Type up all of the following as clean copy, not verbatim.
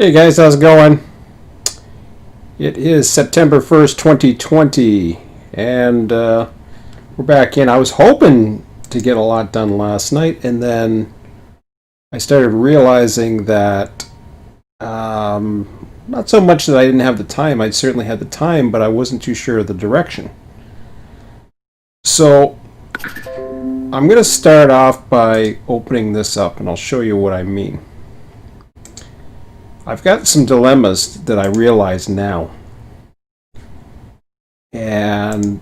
Hey guys, how's it going? It is September 1st, 2020, and we're back in. I was hoping to get a lot done last night, and then I started realizing that not so much that I didn't have the time. I certainly had the time, but I wasn't too sure of the direction. So I'm going to start off by opening this up, and I'll show you what I mean. I've got some dilemmas that I realize now. And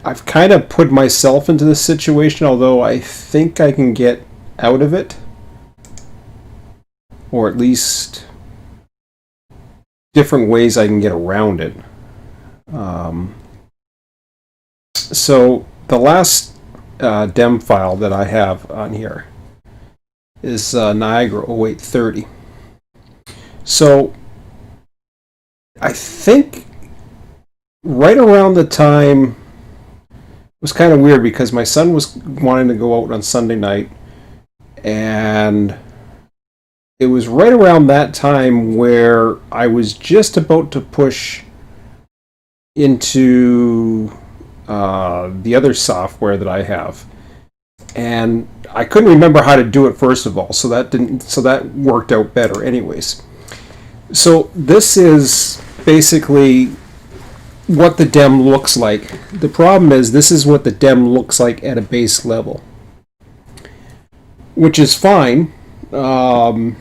I've kind of put myself into this situation, although I think I can get out of it. Or at least different ways I can get around it. So the last DEM file that I have on here is Niagara 0830. So I think right around the time, it was kind of weird because my son was wanting to go out on Sunday night, and it was right around that time where I was just about to push into the other software that I have, and I couldn't remember how to do it first of all, so that worked out better anyways. So this is basically what the DEM looks like. The problem is this is what the DEM looks like at a base level, which is fine. And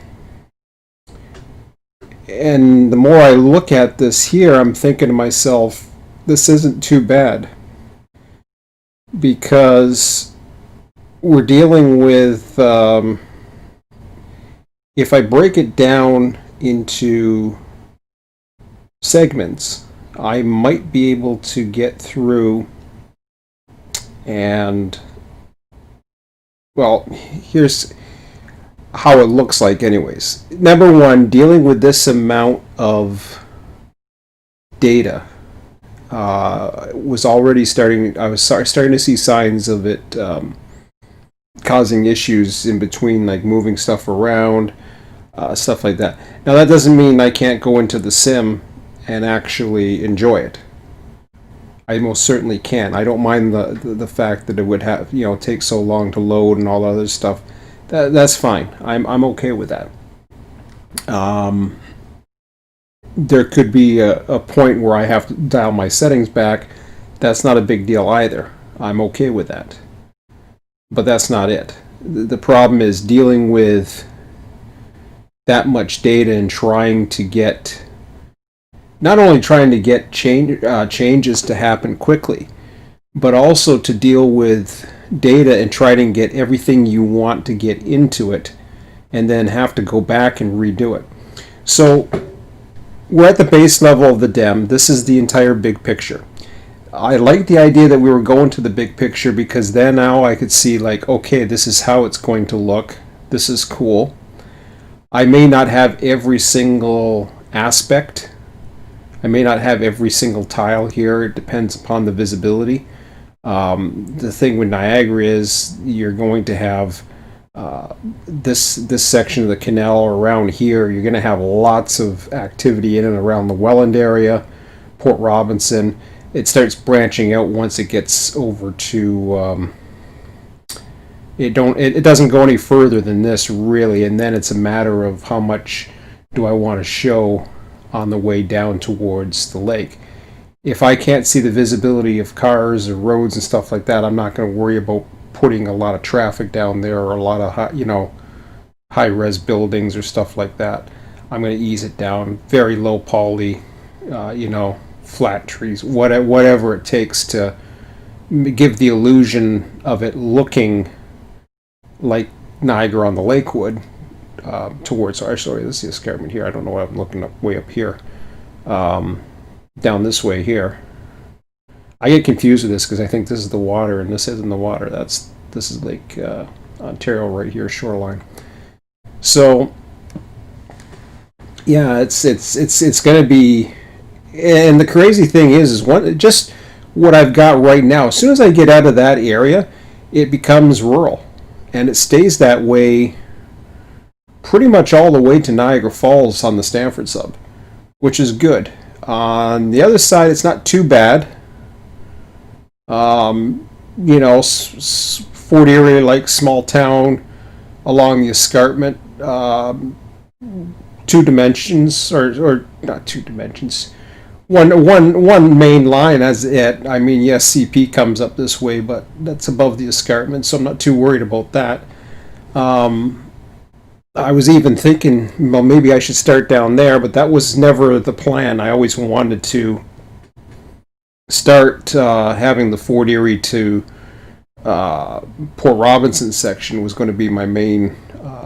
the more I look at this here, I'm thinking to myself, this isn't too bad, because we're dealing with, if I break it down into segments, I might be able to get through. And well, here's how it looks like anyways. Number one, dealing with this amount of data was already starting. I was starting to see signs of it causing issues in between, like moving stuff around, stuff like that. Now that doesn't mean I can't go into the sim and actually enjoy it. I most certainly can. I don't mind the fact that it would have, take so long to load and all the other stuff. That's fine. I'm okay with that. There could be a point where I have to dial my settings back. That's not a big deal either. I'm okay with that. But that's not it. The problem is dealing with that much data and trying to get, not only trying to get changes to happen quickly, but also to deal with data and try to get everything you want to get into it, and then have to go back and redo it. So we're at the base level of the DEM. This is the entire big picture. I like the idea that we were going to the big picture, because then now I could see, like, okay, this is how it's going to look. This is cool. I may not have every single aspect. I may not have every single tile here. It depends upon the visibility. The thing with Niagara is you're going to have this section of the canal around here. You're going to have lots of activity in and around the Welland area, Port Robinson. It starts branching out once it gets over to it doesn't go any further than this really, and then it's a matter of how much do I want to show on the way down towards the lake. If I can't see the visibility of cars or roads and stuff like that, I'm not going to worry about putting a lot of traffic down there or a lot of high-res buildings or stuff like that. I'm going to ease it down, very low poly, flat trees, whatever it takes to give the illusion of it looking like Niagara on the Lake would, towards, sorry, this is the escarpment here. I don't know why I'm looking way up here. Down this way here. I get confused with this because I think this is the water and this isn't the water. This is Lake Ontario right here, shoreline. So yeah, it's going to be, and the crazy thing is just what I've got right now. As soon as I get out of that area, it becomes rural, and it stays that way pretty much all the way to Niagara Falls on the Stanford sub, which is good. On the other side, it's not too bad. You know, Fort Erie, like small town along the escarpment, 2 dimensions, or not 2 dimensions. One main line as it. I mean, yes, CP comes up this way, but that's above the escarpment, so I'm not too worried about that. I was even thinking, well, maybe I should start down there, but that was never the plan. I always wanted to start having the Fort Erie to Port Robinson section was going to be my main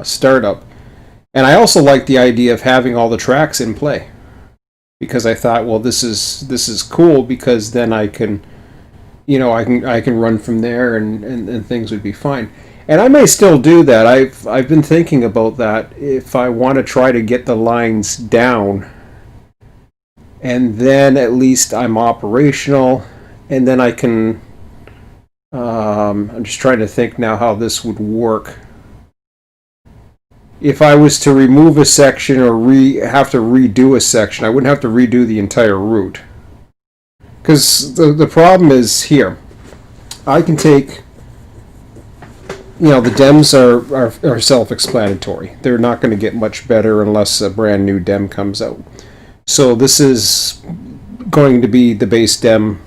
startup. And I also liked the idea of having all the tracks in play, because I thought, well, this is cool, because then I can, you know, I can run from there, and things would be fine. And I may still do that. I've been thinking about that, if I want to try to get the lines down, and then at least I'm operational, and then I can. I'm just trying to think now how this would work. If I was to remove a section or have to redo a section, I wouldn't have to redo the entire route. Because the problem is here. I can take, you know, the DEMs are self-explanatory. They're not going to get much better unless a brand new DEM comes out. So this is going to be the base DEM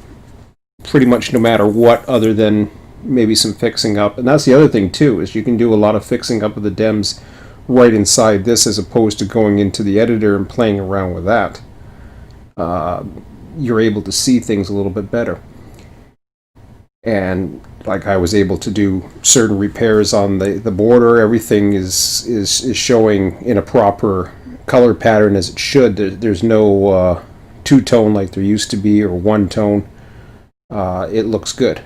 pretty much no matter what, other than maybe some fixing up. And that's the other thing too, is you can do a lot of fixing up of the DEMs right inside this, as opposed to going into the editor and playing around with that. You're able to see things a little bit better. And like, I was able to do certain repairs on the border. Everything is showing in a proper color pattern as it should. There's no two-tone like there used to be, or one-tone. It looks good.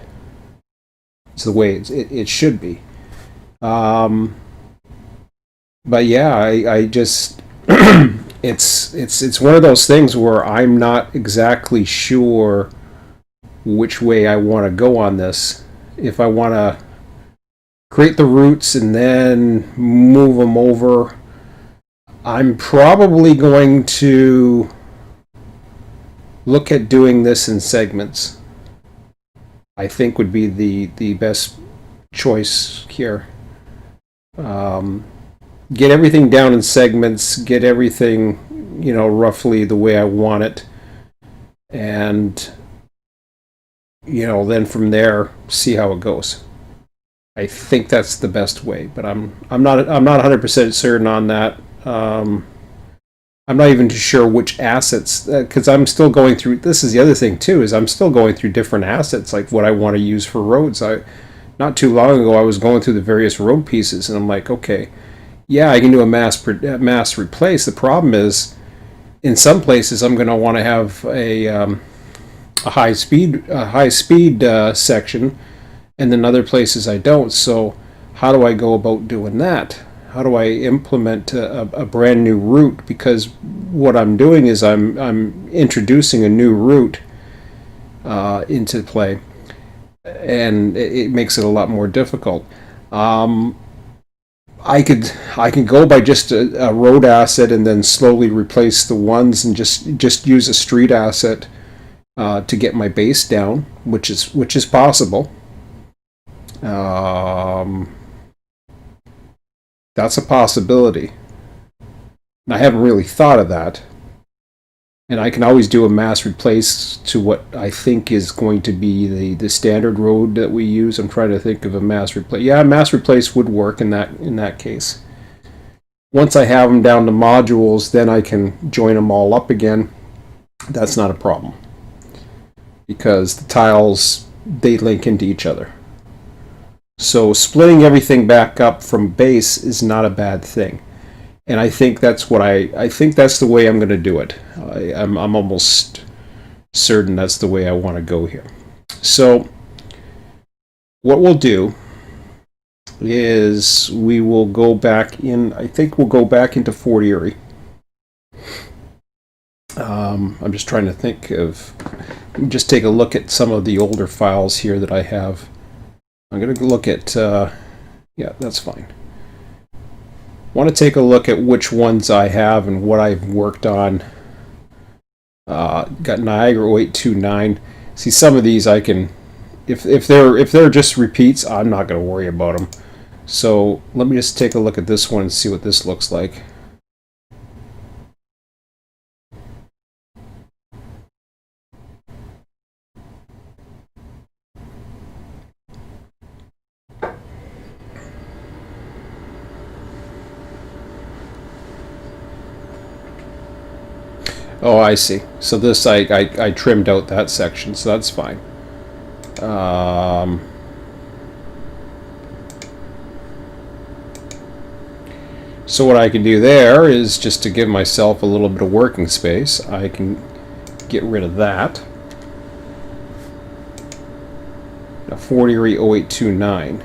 It's the way it should be. But yeah, I just it's one of those things where I'm not exactly sure which way I want to go on this. If I want to create the routes and then move them over, I'm probably going to look at doing this in segments. I think would be the best choice here. Get everything down in segments, get everything, you know, roughly the way I want it, and, you know, then from there see how it goes. I think that's the best way, but I'm not 100% certain on that. I'm not even too sure which assets, because I'm still going through. This is the other thing too, is I'm still going through different assets, like what I want to use for roads. Not too long ago, I was going through the various road pieces, and I'm like, okay, yeah, I can do a mass replace. The problem is, in some places, I'm going to want to have a high speed section, and then other places I don't. So how do I go about doing that? How do I implement a brand new route? Because what I'm doing is I'm introducing a new route into play, and it makes it a lot more difficult. I can go by just a road asset and then slowly replace the ones, and just use a street asset to get my base down, which is possible. That's a possibility. I haven't really thought of that. And I can always do a mass replace to what I think is going to be the standard road that we use. I'm trying to think of a mass replace. Yeah, a mass replace would work in that case. Once I have them down to modules, then I can join them all up again. That's not a problem, because the tiles, they link into each other. So splitting everything back up from base is not a bad thing. And I think that's what I think that's the way I'm going to do it. I'm almost certain that's the way I want to go here. So what we'll do is we will go back in. I think we'll go back into Fort Erie. I'm just trying to think of. Just take a look at some of the older files here that I have. I'm going to look at. Yeah, that's fine. want to take a look at which ones I have and what I've worked on. Got Niagara 0829. See, some of these I can, if they're just repeats, I'm not going to worry about them. So let me just take a look at this one and see what this looks like. Oh, I see. So this, I trimmed out that section, so that's fine. So what I can do there is, just to give myself a little bit of working space, I can get rid of that. Now, Fort Erie 0829.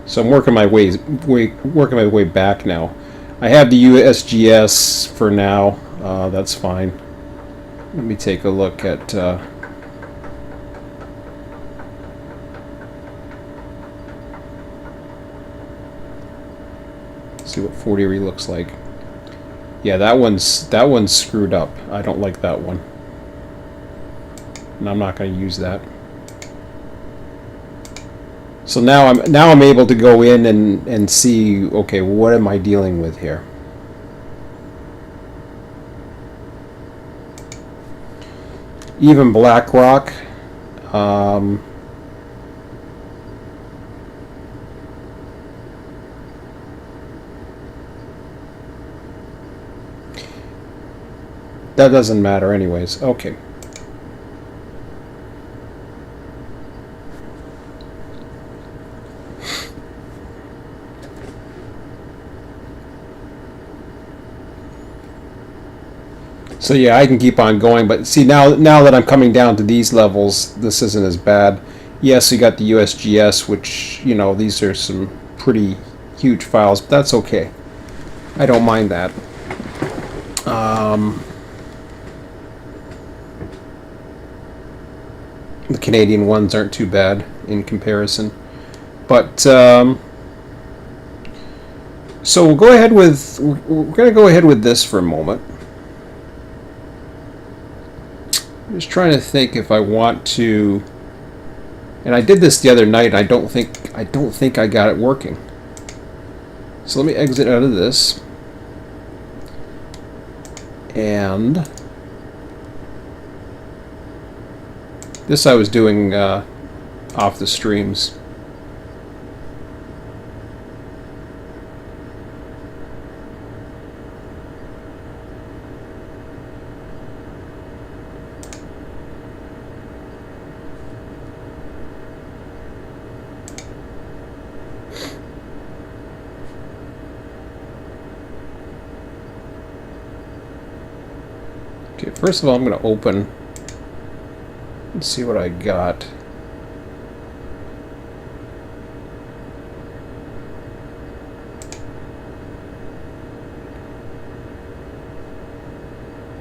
So I'm working my way back now. I have the USGS for now. That's fine. Let me take a look at. See what Fort Erie looks like. Yeah, that one's screwed up. I don't like that one, and I'm not going to use that. So now I'm able to go in and see, okay, what am I dealing with here? Even Black Rock. That doesn't matter anyways. Okay. So yeah, I can keep on going, but see, now that I'm coming down to these levels, this isn't as bad. Yes, we got the USGS, which, you know, these are some pretty huge files, but that's okay. I don't mind that. The Canadian ones aren't too bad in comparison, but so we're going to go ahead with this for a moment. I'm just trying to think if I want to, and I did this the other night. I don't think I got it working. So let me exit out of this, and this I was doing off the streams. Okay, first of all, I'm going to open and see what I got.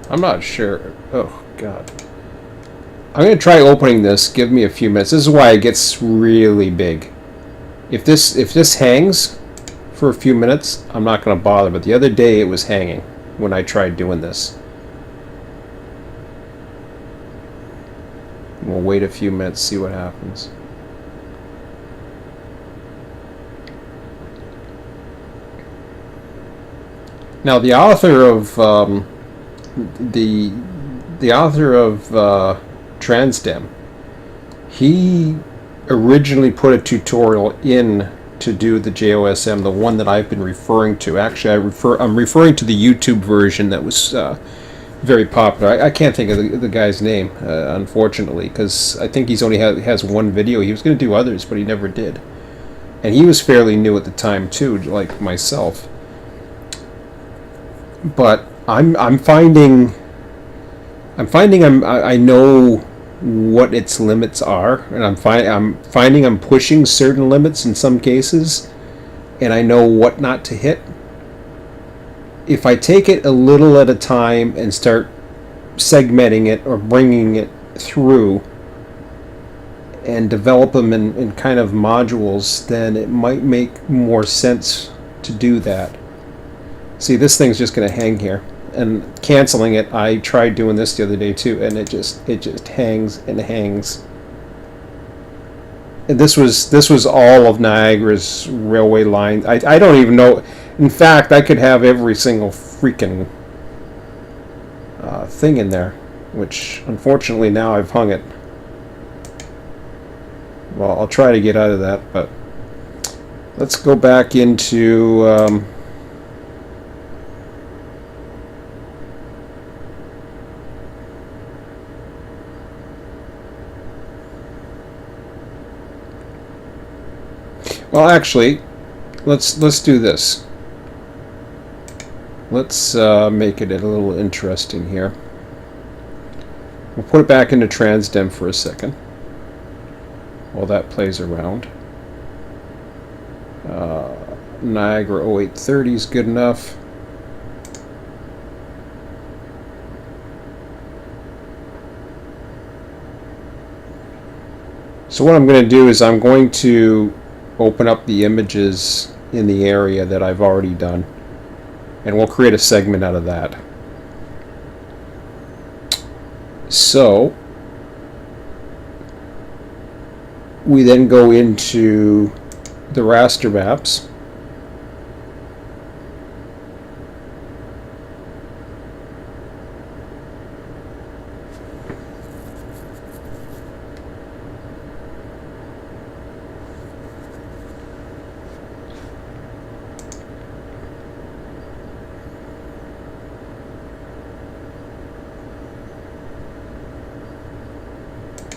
I'm not sure. Oh, God. I'm going to try opening this. Give me a few minutes. This is why it gets really big. If this hangs for a few minutes, I'm not going to bother. But the other day it was hanging when I tried doing this. We'll wait a few minutes, see what happens. Now, the author of the author of Transdem, he originally put a tutorial in to do the JOSM, the one that I've been referring to. Actually, I'm referring to the YouTube version that was very popular. I can't think of the guy's name, unfortunately, because I think he's only has one video. He was going to do others, but he never did. And he was fairly new at the time too, like myself. But I'm finding I know what its limits are, and I'm finding I'm pushing certain limits in some cases, and I know what not to hit. If I take it a little at a time and start segmenting it or bringing it through and develop them in kind of modules, then it might make more sense to do that. See, this thing's just going to hang here. And canceling it, I tried doing this the other day too, and it just hangs and hangs. And this was all of Niagara's railway line. I don't even know. In fact, I could have every single freaking thing in there, which unfortunately now I've hung it. Well, I'll try to get out of that, but let's go back into well, actually, let's do this. Let's make it a little interesting here. We'll put it back into transdem for a second while that plays around. Niagara 0830 is good enough. So what I'm going to do is I'm going to open up the images in the area that I've already done, and we'll create a segment out of that. So we then go into the raster maps.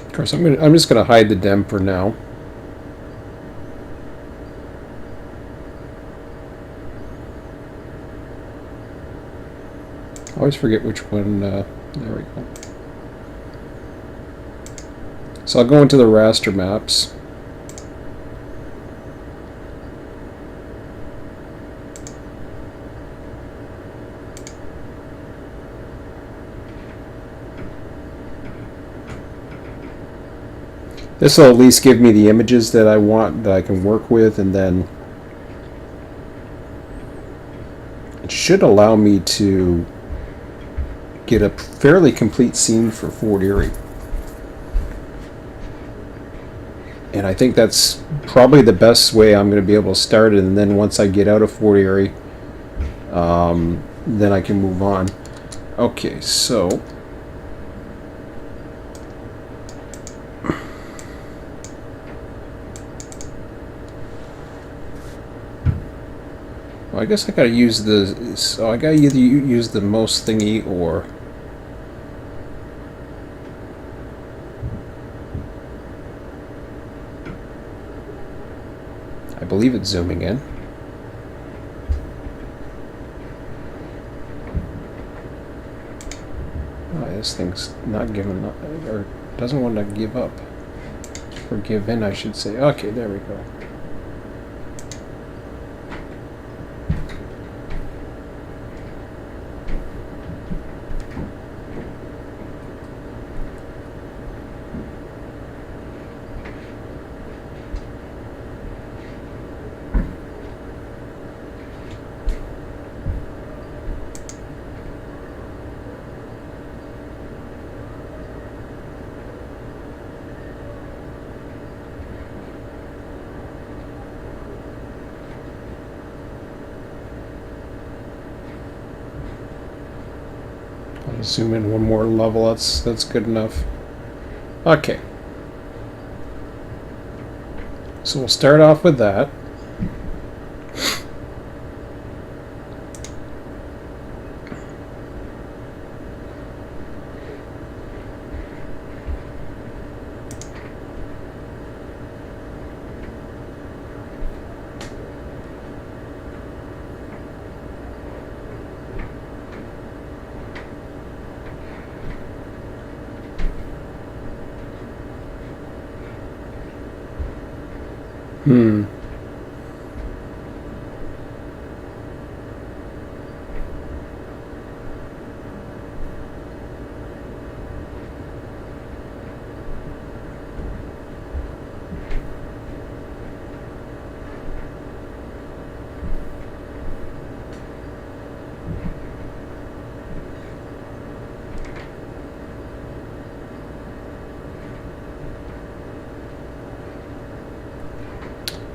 Of course, I'm just going to hide the dem for now. I always forget which one. There we go. So I'll go into the raster maps. This will at least give me the images that I want, that I can work with, and then it should allow me to get a fairly complete scene for Fort Erie. And I think that's probably the best way I'm going to be able to start it, and then once I get out of Fort Erie, then I can move on. Okay, so I guess I gotta use the, so I gotta either use the most thingy or I believe it's zooming in. Oh, this thing's not giving up, or doesn't want to give up, or give in, I should say. Okay, there we go. I'll zoom in one more level. That's good enough. Okay. So we'll start off with that.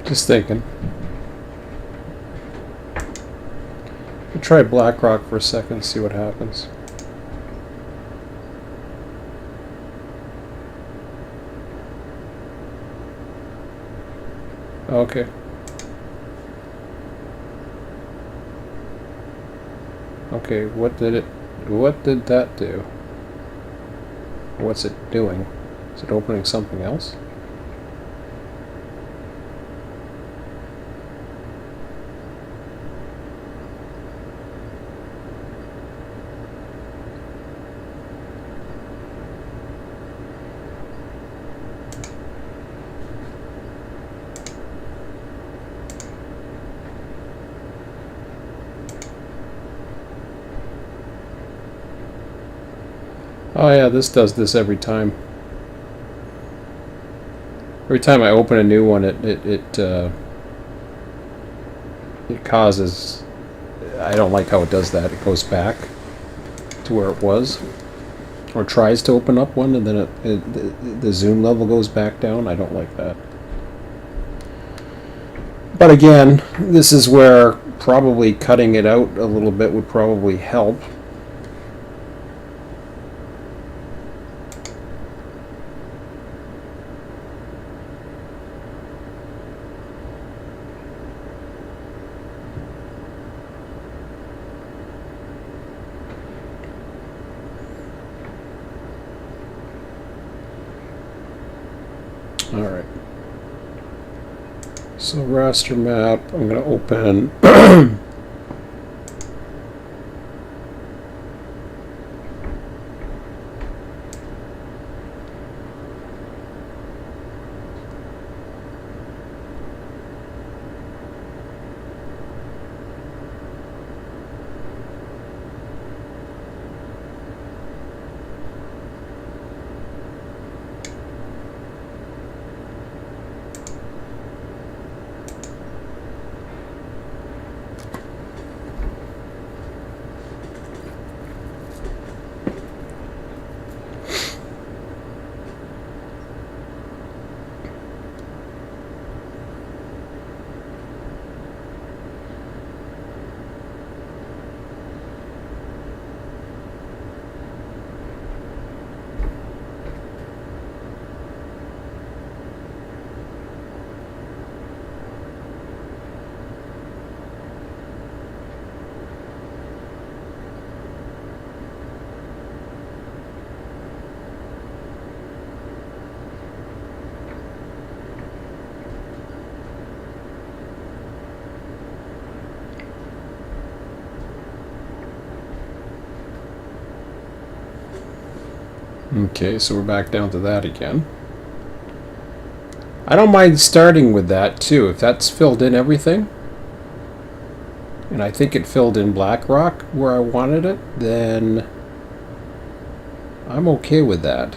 Just thinking. We'll try BlackRock for a second, see what happens. Okay. Okay, what did that do? What's it doing? Is it opening something else? Oh yeah, this does this every time. Every time I open a new one, it causes. I don't like how it does that. It goes back to where it was, or tries to open up one, and then the zoom level goes back down. I don't like that. But again, this is where probably cutting it out a little bit would probably help. Alright. So raster map, I'm going to open Okay, so we're back down to that again. I don't mind starting with that too. If that's filled in everything, and I think it filled in BlackRock where I wanted it, then I'm okay with that.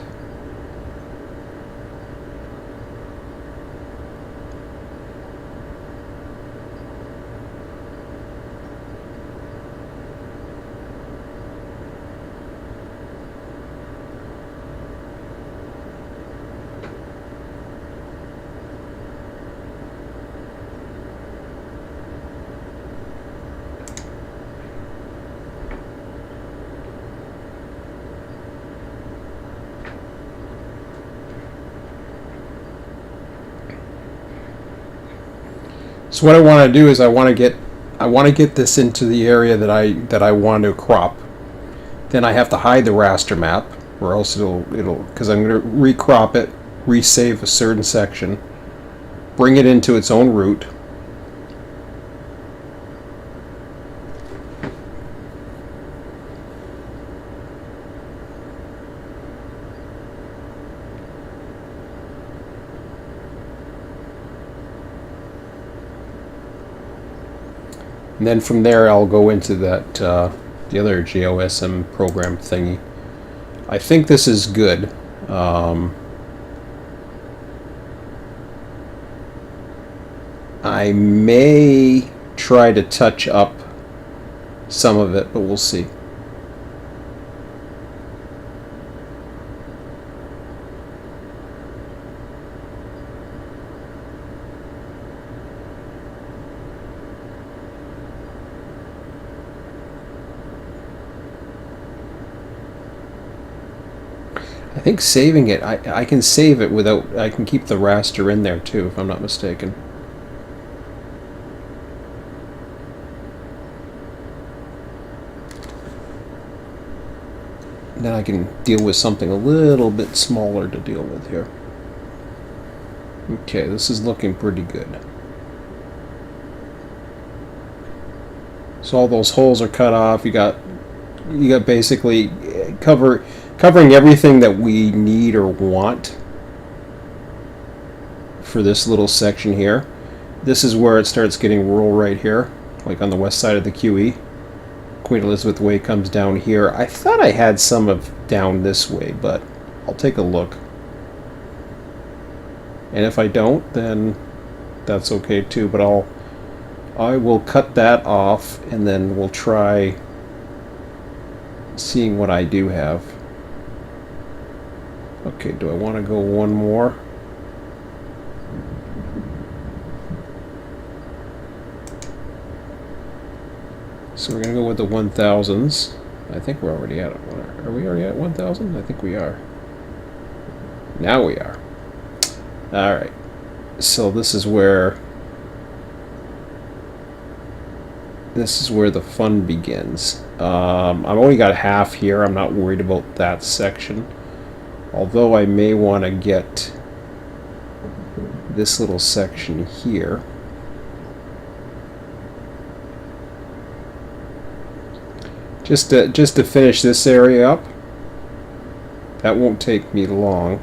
So what I want to do is I want to get this into the area that I want to crop. Then I have to hide the raster map, or else it'll because I'm going to recrop it, resave a certain section, bring it into its own route. And then from there I'll go into that the other JOSM program thingy. I think this is good. I may try to touch up some of it, but we'll see. I think saving it, I can save it without, I can keep the raster in there too, if I'm not mistaken. Then I can deal with something a little bit smaller to deal with here. Okay, this is looking pretty good. So all those holes are cut off. You got basically covering everything that we need or want for this little section here. This is where it starts getting rural right here, like on the west side of the QE. Queen Elizabeth Way comes down here. I thought I had some of down this way, but I'll take a look. And if I don't, then that's okay too, but I will cut that off and then we'll try seeing what I do have. Okay, do I want to go one more? So we're going to go with the 1000s. I think we're already at it. Are we already at 1000? I think we are. Now we are. Alright. So this is where the fun begins. I've only got half here. I'm not worried about that section. Although I may want to get this little section here. Just to finish this area up. That won't take me long.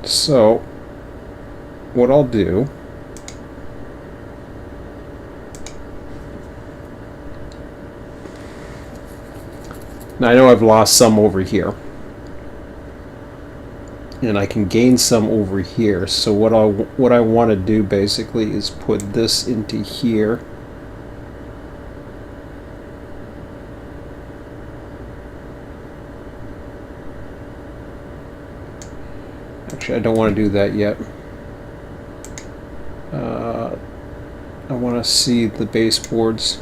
So what I'll do now, I know I've lost some over here. And I can gain some over here. So what I want to do basically is put this into here. Actually, I don't want to do that yet. I want to see the baseboards.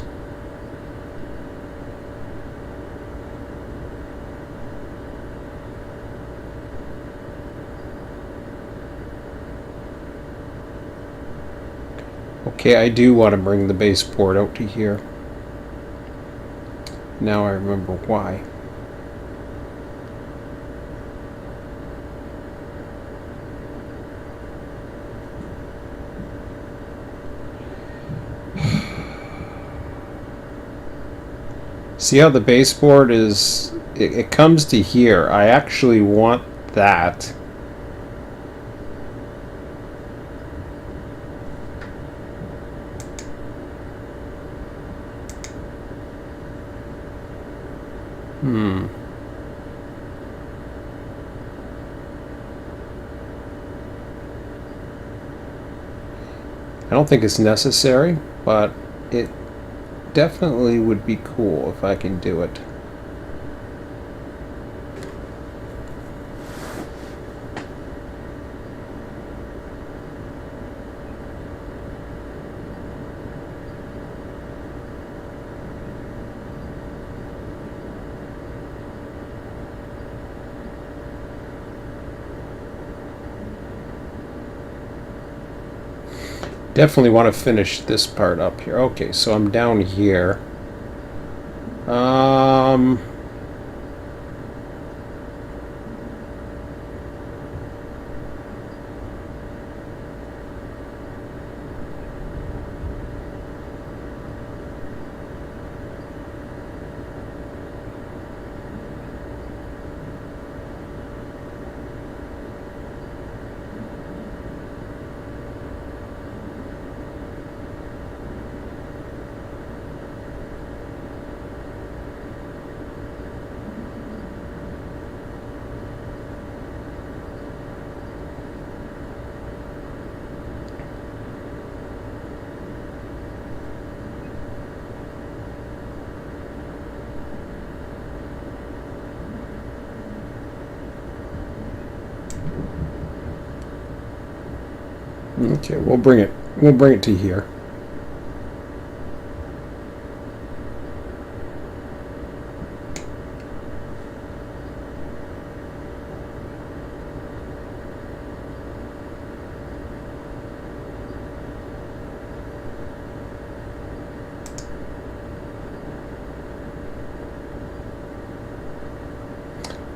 Okay, I do want to bring the baseboard out to here. Now I remember why. See how the baseboard is, it comes to here. I actually want that. I don't think it's necessary, but it definitely would be cool if I can do it. Definitely want to finish this part up here. Okay, so I'm down here. Okay, we'll bring it to here.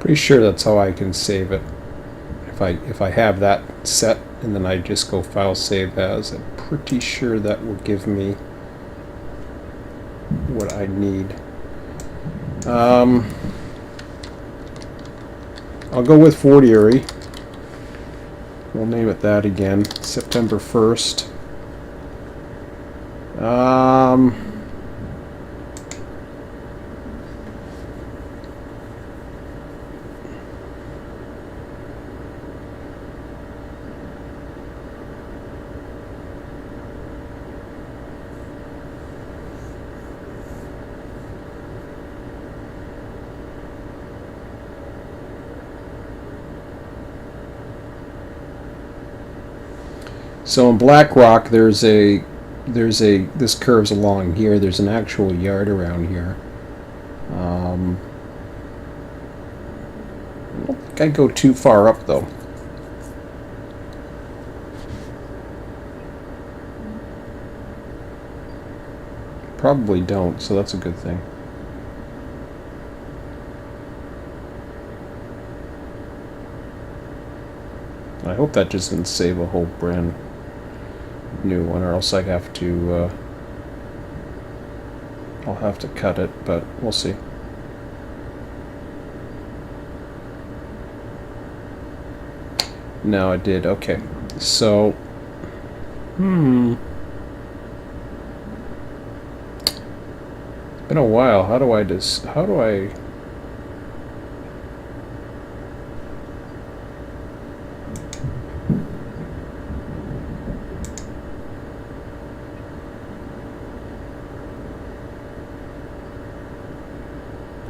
Pretty sure that's how I can save it. If I have that set and then I just go file save as, I'm pretty sure that will give me what I need. I'll go with Fort Erie. We'll name it that again. September 1st. So in Black Rock, this curves along here. There's an actual yard around here. I don't think I'd go too far up though. Probably don't, so that's a good thing. I hope that just didn't save a whole brand new one, or else I have to I'll have to cut it, but we'll see. No, it did. Okay, so it's been a while. How do I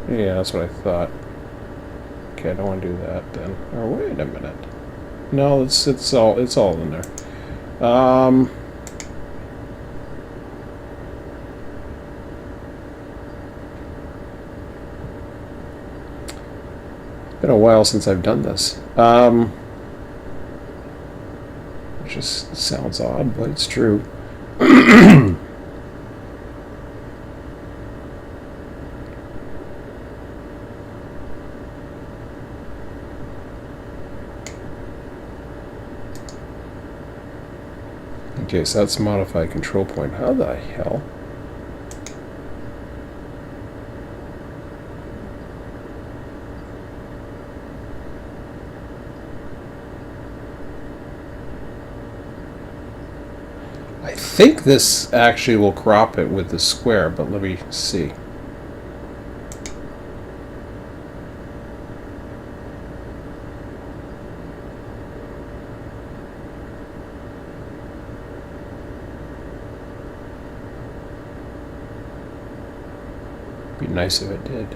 Yeah, that's what I thought. Okay, I don't want to do that then. Oh, wait a minute. No, it's all in there. Been a while since I've done this. It just sounds odd, but it's true. Okay, so that's modify control point. How the hell? I think this actually will crop it with the square, but let me see. Be nice if it did.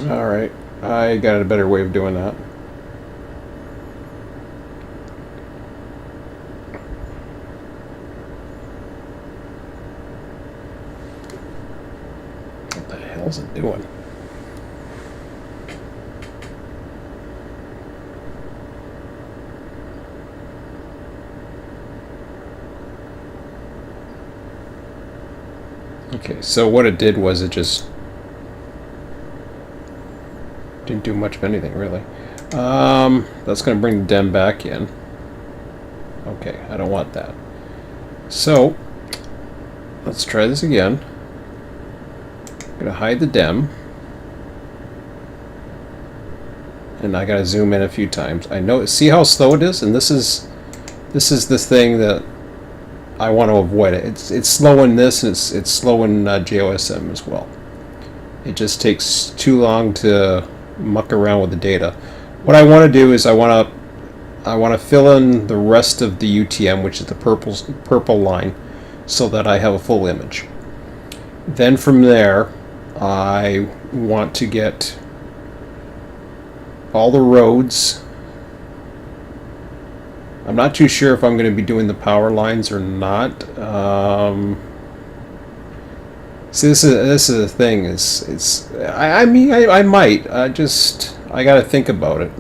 Alright, I got a better way of doing that. What the hell's it doing? Okay, so what it did was it just didn't do much of anything, really. That's going to bring the dem back in. Okay, I don't want that. So, let's try this again. I'm going to hide the dem. And I got to zoom in a few times. I know, see how slow it is? And this is the thing that I want to avoid. It's slow in this, and it's slow in JOSM as well. It just takes too long to muck around with the data. What I want to do is I want to fill in the rest of the UTM, which is the purple line, so that I have a full image. Then from there, I want to get all the roads. I'm not too sure if I'm going to be doing the power lines or not. See, this is the thing. I mean, I might. I got to think about it.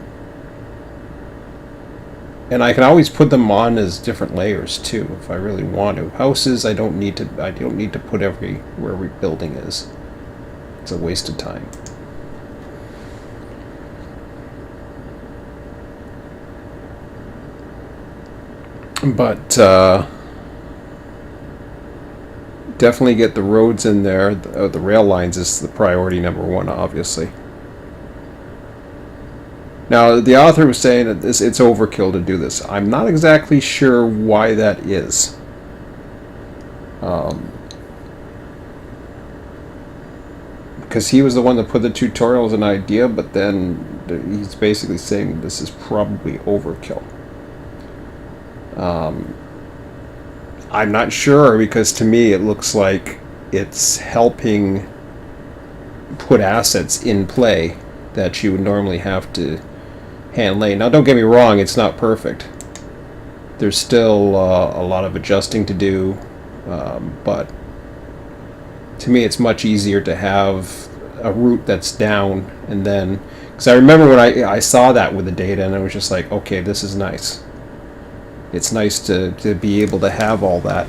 And I can always put them on as different layers too, if I really want to. Houses, I don't need to put where every building is. It's a waste of time. But definitely get the roads in there. The rail lines is the priority number one, obviously. Now, the author was saying that it's overkill to do this. I'm not exactly sure why that is. Because he was the one that put the tutorial as an idea, but then he's basically saying this is probably overkill. I'm not sure, because to me it looks like it's helping put assets in play that you would normally have to hand lane. Now, don't get me wrong, it's not perfect. There's still a lot of adjusting to do, but to me it's much easier to have a route that's down, and then, because I remember when I saw that with the data, and I was just like, okay, this is nice. It's nice to be able to have all that.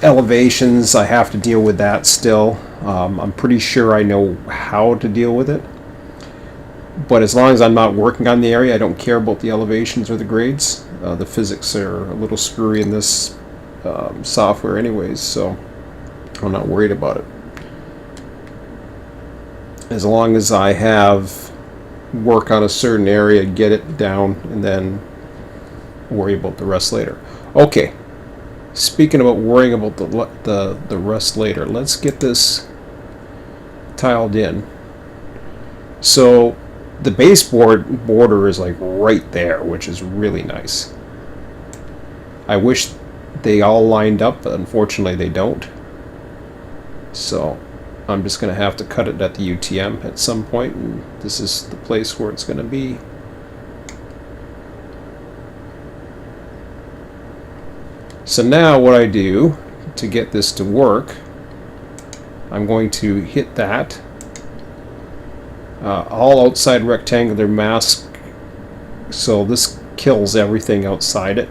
Elevations, I have to deal with that still. I'm pretty sure I know how to deal with it. But as long as I'm not working on the area, I don't care about the elevations or the grades. The physics are a little screwy in this software anyways, so I'm not worried about it. As long as I have work on a certain area, get it down, and then worry about the rest later. Okay, speaking about worrying about the rest later, let's get this tiled in. So the baseboard border is like right there, which is really nice. I wish they all lined up, but unfortunately they don't. So I'm just going to have to cut it at the UTM at some point, and this is the place where it's going to be. So now what I do to get this to work, I'm going to hit that. All outside rectangular mask, so this kills everything outside it.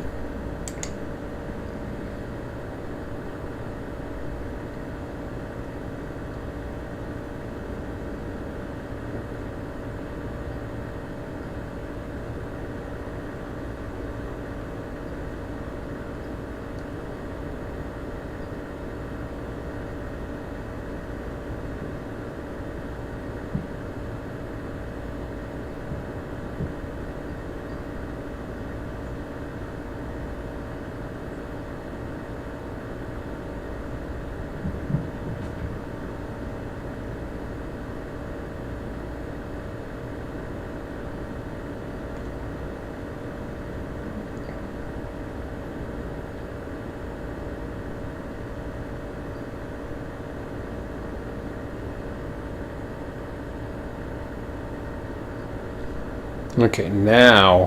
Okay, now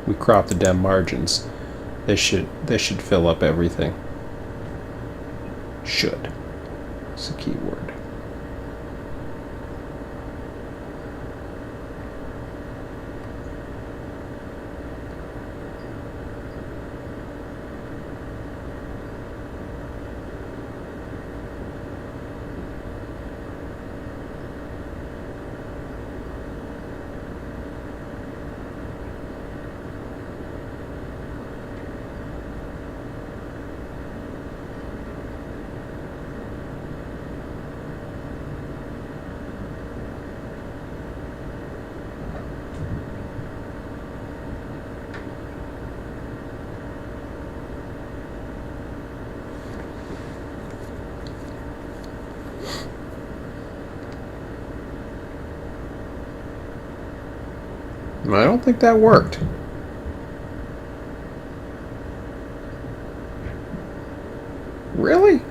we crop the dem margins. This should fill up everything. Should. It's a key word. I don't think that worked. Really?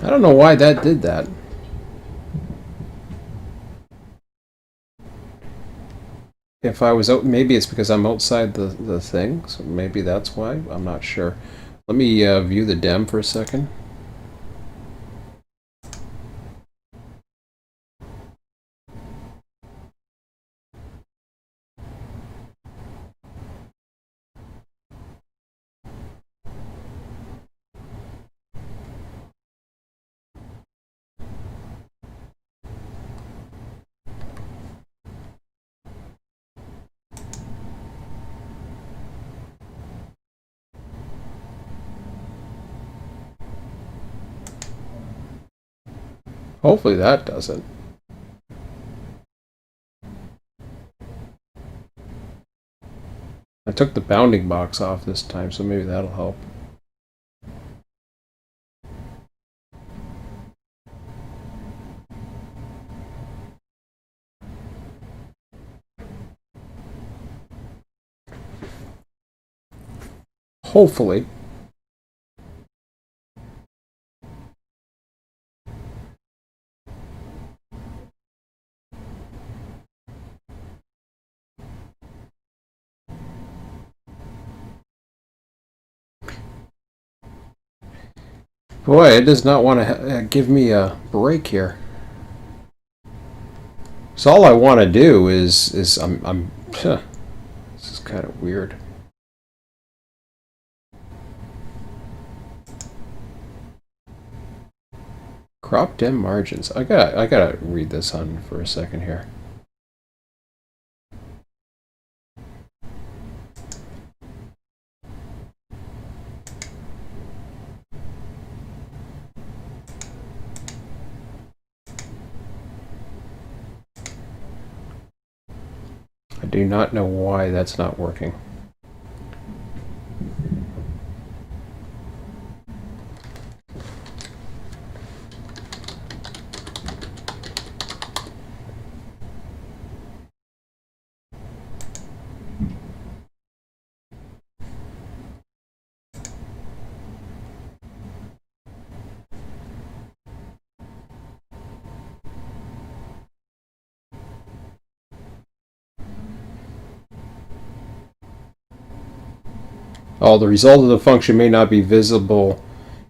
I don't know why that did that. If I was out, maybe it's because I'm outside the thing, so maybe that's why. I'm not sure. Let me view the DEM for a second. Hopefully that doesn't. I took the bounding box off this time, so maybe that'll help. Hopefully. Boy, it does not want to give me a break here. So all I want to do is I'm this is kind of weird. Crop DEM margins. I gotta read this on for a second here. I do not know why that's not working. Oh, the result of the function may not be visible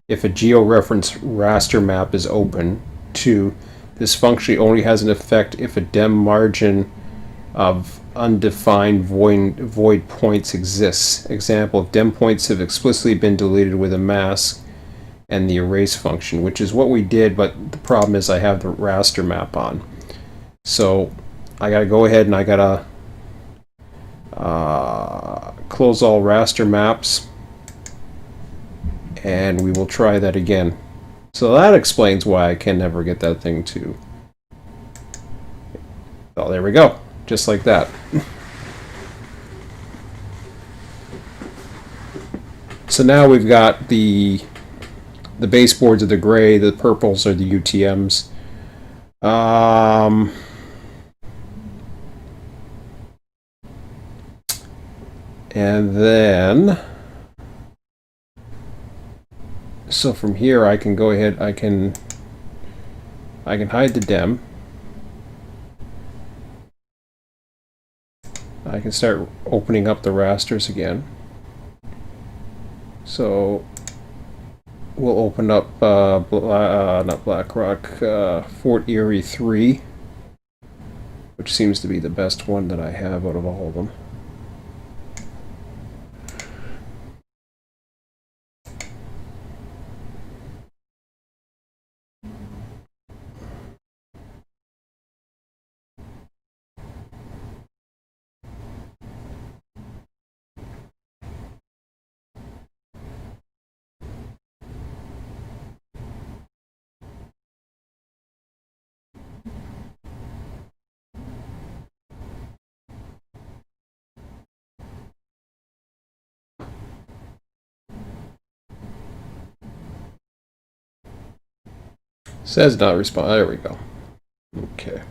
if a georeference raster map is open. 2. This function only has an effect if a DEM margin of undefined void points exists. Example, if DEM points have explicitly been deleted with a mask and the erase function, which is what we did, but the problem is I have the raster map on. So I gotta go ahead and I gotta close all raster maps, and we will try that again. So that explains why I can never get that thing to... Oh, there we go. Just like that. So now we've got the baseboards are the gray, the purples are the UTMs. And then, so from here I can go ahead, I can hide the DEM. I can start opening up the rasters again. So we'll open up, not BlackRock, Fort Erie 3, which seems to be the best one that I have out of all of them. Says not respond. There we go. Okay.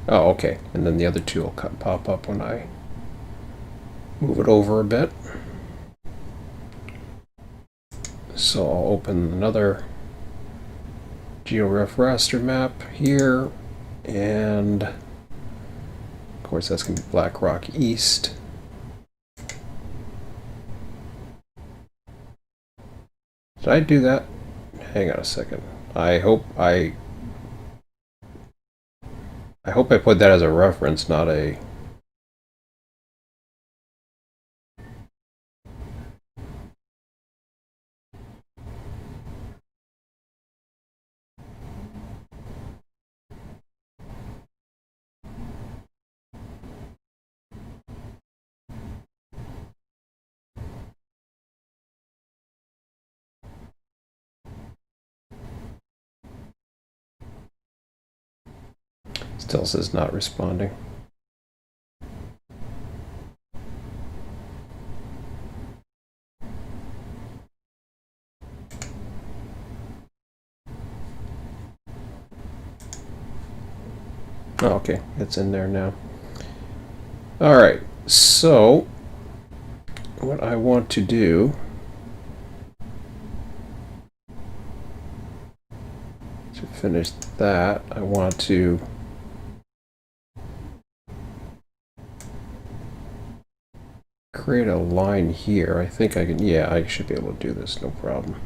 Oh, okay. And then the other two will pop up when I move it over a bit. So I'll open another GeoRef raster map here, and of course that's going to be Black Rock East. Did I do that? Hang on a second. I hope I put that as a reference, not a... Still says not responding. Oh, okay, it's in there now. Alright, so what I want to do to finish that, I want to create a line here. I think I can, yeah, I should be able to do this, no problem.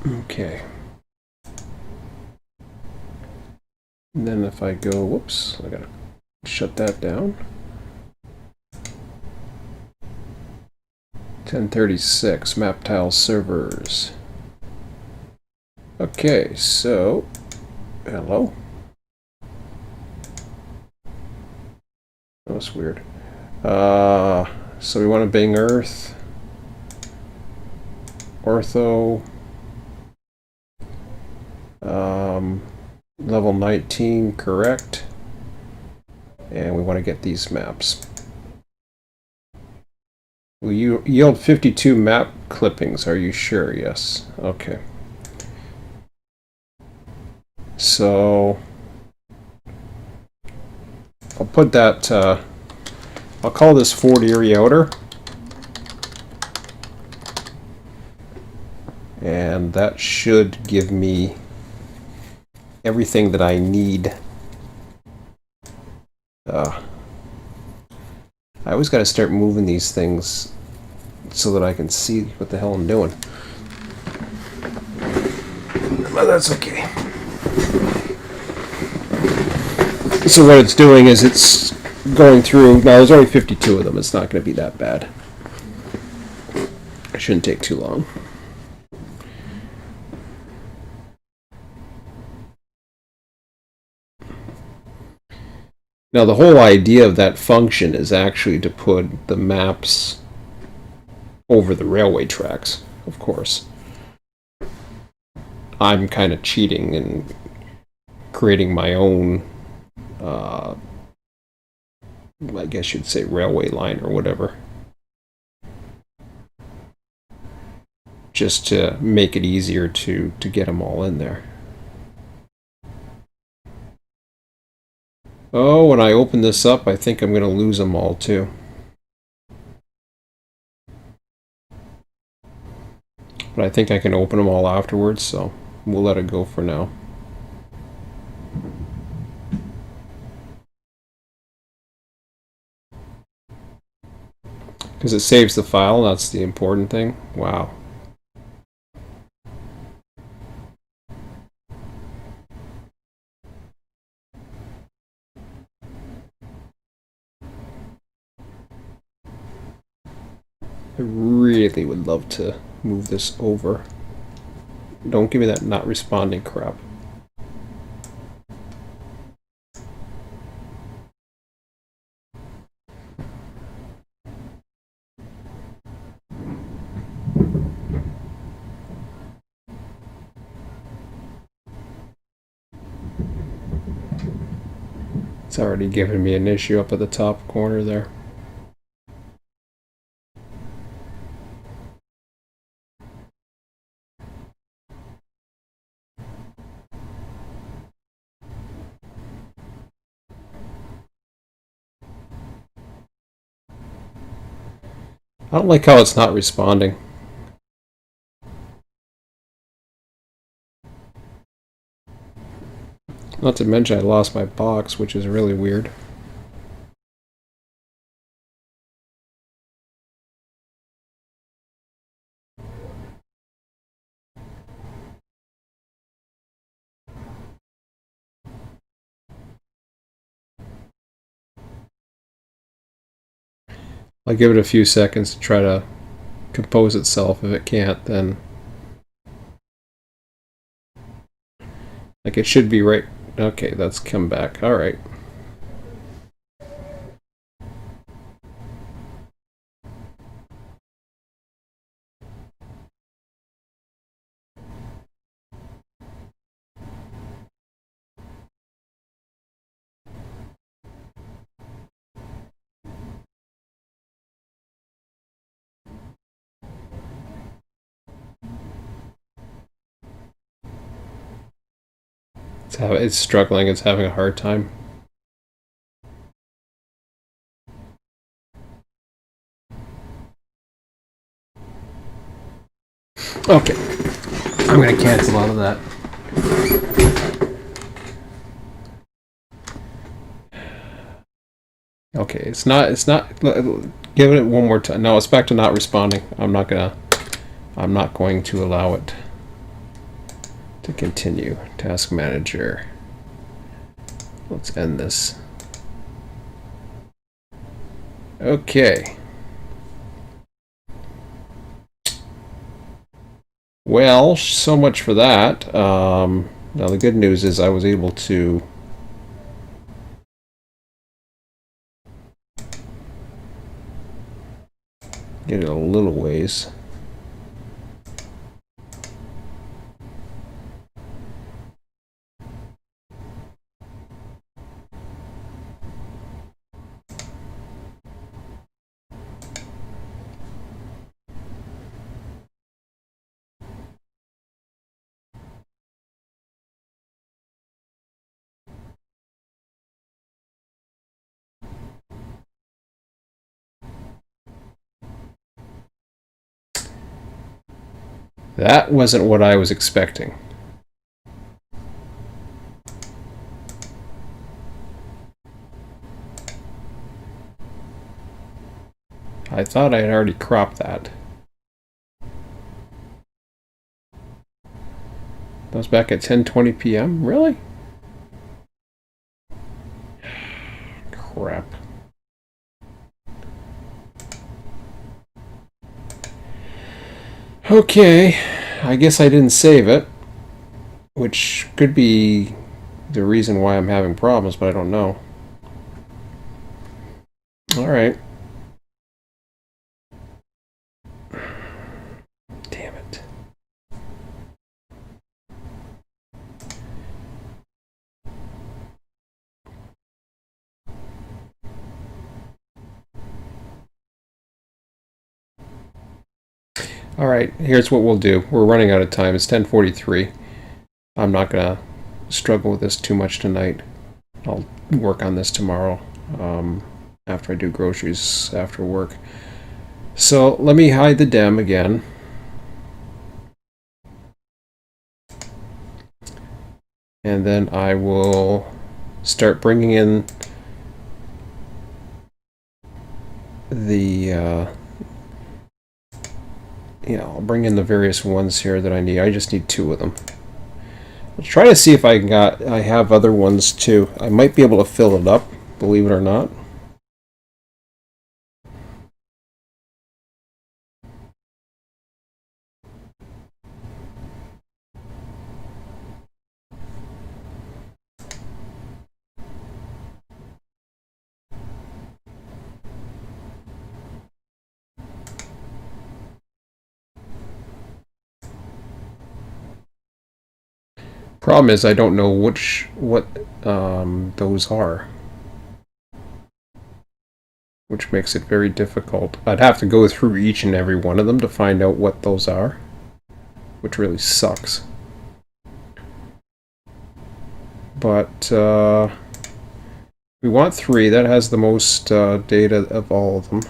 Okay. And then if I go, whoops, I gotta shut that down. 1036 map tile servers. Okay, so hello. That's weird. So we want to bing Earth, ortho, level 19 correct, and we want to get these maps. Will you yield 52 map clippings? Are you sure? Yes. Okay. So I'll put that, I'll call this Fort Erie Outer. And that should give me everything that I need. I always got to start moving these things so that I can see what the hell I'm doing. But that's okay. So what it's doing is it's going through... Now, there's only 52 of them. It's not going to be that bad. It shouldn't take too long. Now, the whole idea of that function is actually to put the maps over the railway tracks, of course. I'm kind of cheating and creating my own, I guess you'd say railway line or whatever. Just to make it easier to get them all in there. Oh, when I open this up, I think I'm going to lose them all too. But I think I can open them all afterwards, so we'll let it go for now. Because it saves the file, that's the important thing. Wow. I really would love to move this over. Don't give me that not responding crap. It's already giving me an issue up at the top corner there. I don't like how it's not responding. Not to mention I lost my box, which is really weird. I'll give it a few seconds to try to compose itself. If it can't, then like it should be right. Okay, that's come back. All right. It's struggling. It's having a hard time. Okay, I'm gonna cancel out of that. Okay, it's not. Give it one more time. No, it's back to not responding. I'm not going to allow it to continue. Task manager. Let's end this. Okay. Well, so much for that. Now the good news is I was able to get it a little ways. That wasn't what I was expecting. I thought I had already cropped that. That was back at 10:20 p.m. Really? Crap. Okay, I guess I didn't save it, which could be the reason why I'm having problems, but I don't know. All right. Damn it. All right, here's what we'll do. We're running out of time. It's 10:43. I'm not going to struggle with this too much tonight. I'll work on this tomorrow after I do groceries after work. So let me hide the dem again. And then I will start bringing in the I'll bring in the various ones here that I need. I just need 2 of them. Let's try to see if I have other ones too. I might be able to fill it up, believe it or not. Problem is I don't know what those are. which makes it very difficult. I'd have to go through each and every one of them to find out what those are, which really sucks. But we want 3. That has the most data of all of them.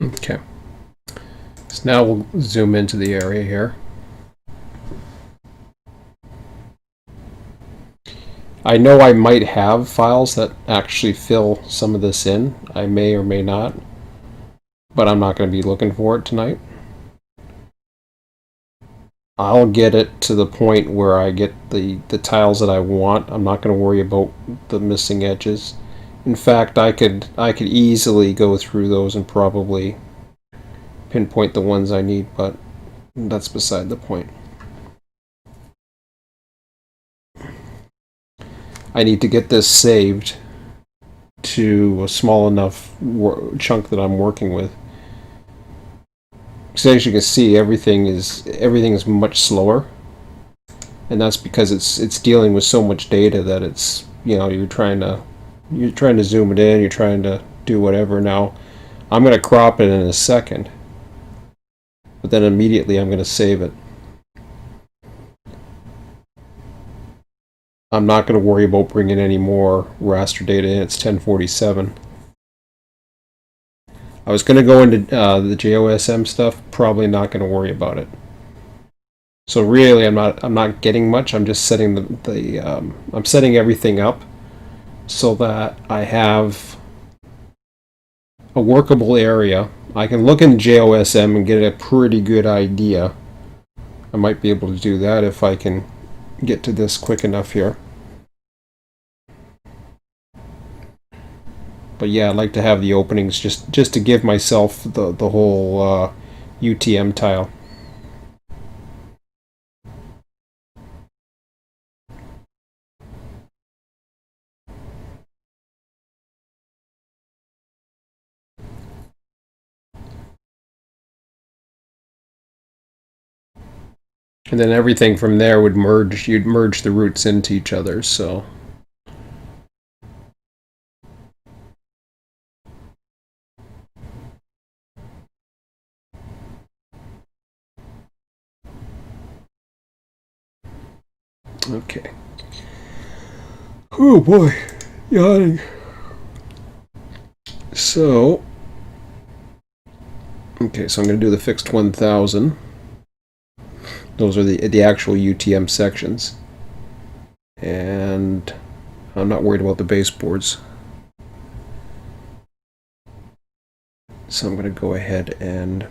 Okay. So now we'll zoom into the area here. I know I might have files that actually fill some of this in. I may or may not, but I'm not going to be looking for it tonight. I'll get it to the point where I get the tiles that I want. I'm not going to worry about the missing edges. In fact, I could easily go through those and probably pinpoint the ones I need, but that's beside the point. I need to get this saved to a small enough chunk that I'm working with. Because as you can see, everything is much slower, and that's because it's dealing with so much data that it's, you know, you're trying to zoom it in, you're trying to do whatever. Now I'm going to crop it in a second, but then immediately I'm going to save it. I'm not going to worry about bringing any more raster data in. It's 1047. I was going to go into the JOSM stuff. Probably not going to worry about it. So really, I'm not getting much. I'm just setting I'm setting everything up so that I have a workable area. I can look in JOSM and get a pretty good idea. I might be able to do that if I can get to this quick enough here. But yeah, I'd like to have the openings just to give myself the whole UTM tile. And then everything from there would merge. You'd merge the roots into each other. So okay. Oh boy, yawning. So okay, so I'm going to do the fixed 1000. Those are the actual UTM sections, and I'm not worried about the baseboards. So I'm going to go ahead and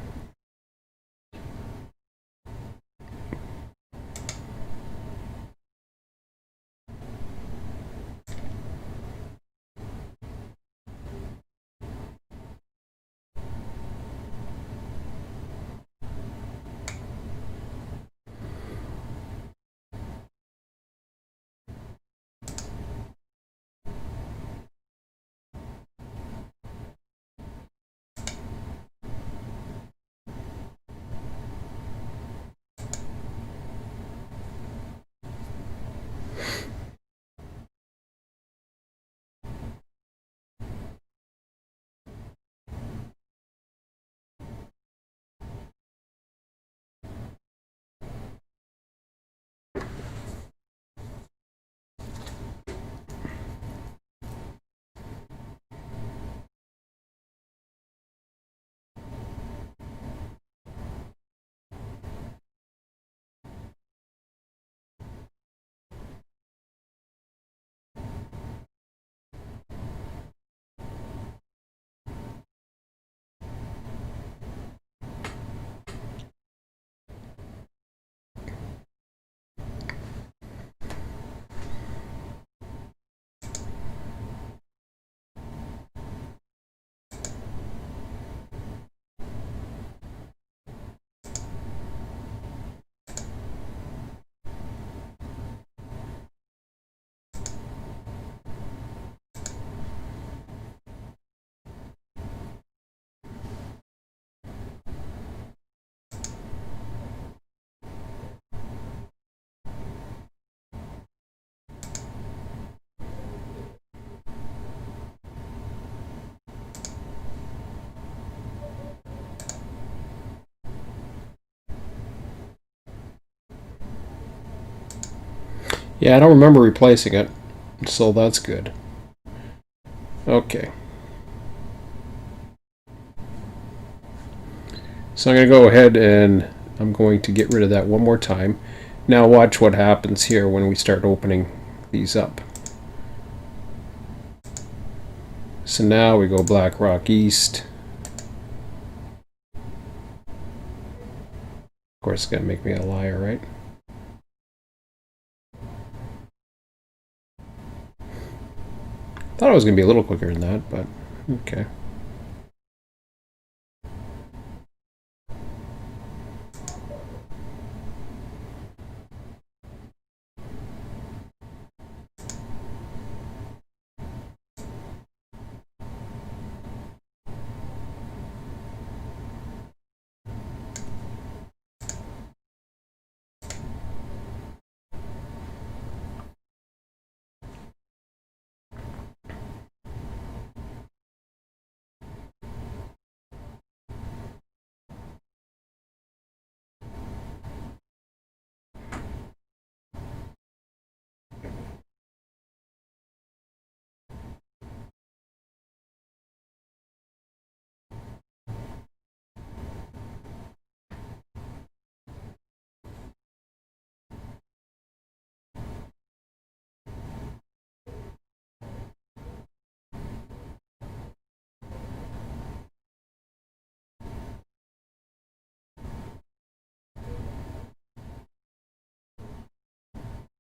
Yeah, I don't remember replacing it, so that's good. Okay. So I'm going to go ahead and I'm going to get rid of that one more time. Now watch what happens here when we start opening these up. So now we go Black Rock East. Of course, it's going to make me a liar, right? Thought it was going to be a little quicker than that, but okay.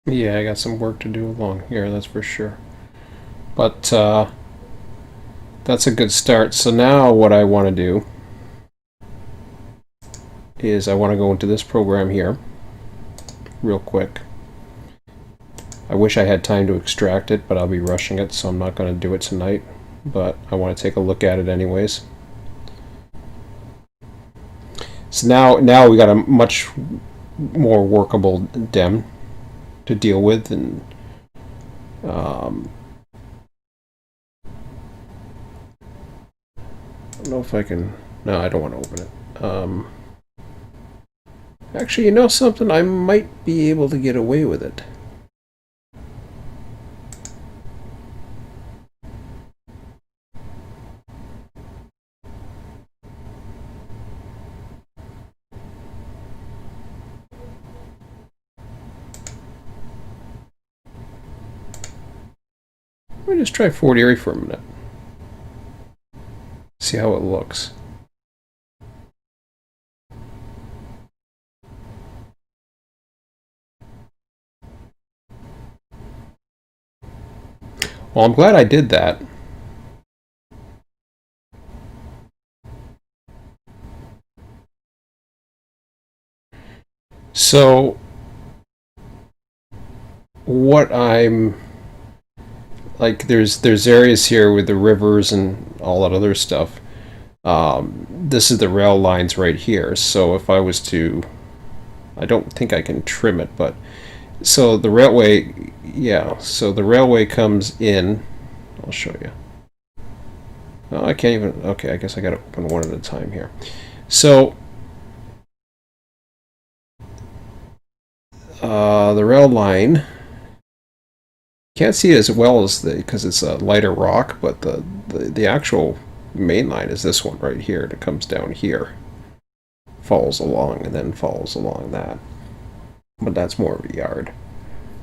Yeah, I got some work to do along here, that's for sure. But that's a good start. So now what I want to do is I want to go into this program here real quick. I wish I had time to extract it, but I'll be rushing it, so I'm not going to do it tonight. But I want to take a look at it anyways. So now we got a much more workable DEM to deal with, and I don't know if I can. No, I don't want to open it. Actually, you know something? I might be able to get away with it. Let me just try Fort Erie for a minute. See how it looks. Well, I'm glad I did that. So, what I'm like, there's areas here with the rivers and all that other stuff. This is the rail lines right here. So if I was to, I don't think I can trim it, but so the railway, yeah. So the railway comes in. I'll show you. Oh, I can't even. Okay, I guess I got to open one at a time here. So the rail line, can't see it as well as because it's a lighter rock, but the actual main line is this one right here that comes down here, follows along, and then follows along that. But that's more of a yard.